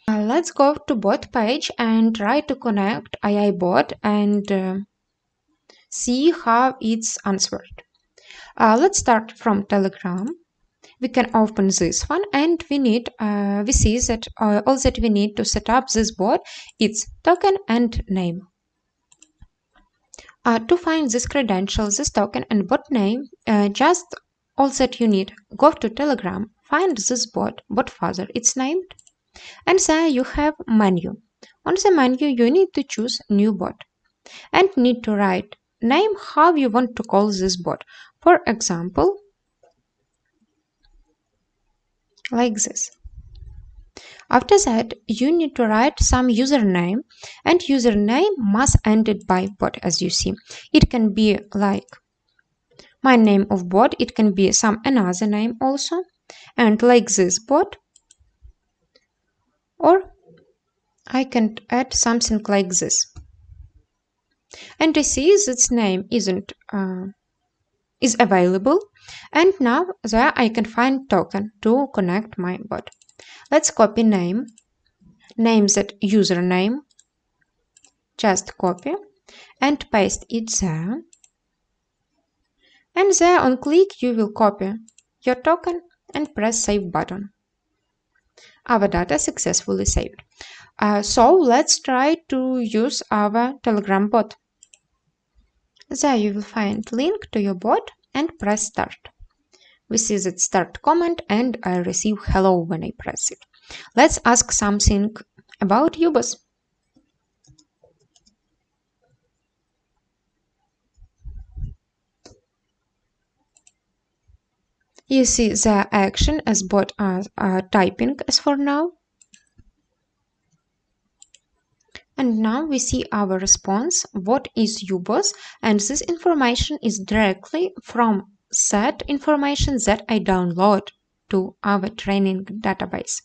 Let's go to bot page and try to connect AI bot and see how it's answered. Let's start from Telegram. We can open this one and we see that all that we need to set up this bot is token and name. To find this credential, this token and bot name, just all that you need. Go to Telegram, find this bot father, it's named, and there you have menu. On the menu, you need to choose new bot and need to write name how you want to call this bot. For example, like this. After that, you need to write some username, and username must end it by bot, as you see. It can be like my name of bot, it can be some another name also, and like this bot, or I can add something like this. And I see this name is available, and now there I can find token to connect my bot. Let's copy name that username, just copy and paste it there, and there on click you will copy your token and press save button. Our data successfully saved. So let's try to use our Telegram bot. There you will find link to your bot and press start. We see that start comment and I receive hello when I press it. Let's ask something about UBOS. You see the action as bot are typing as for now. And now we see our response, what is UBOS, and this information is directly from that information that I download to our training database.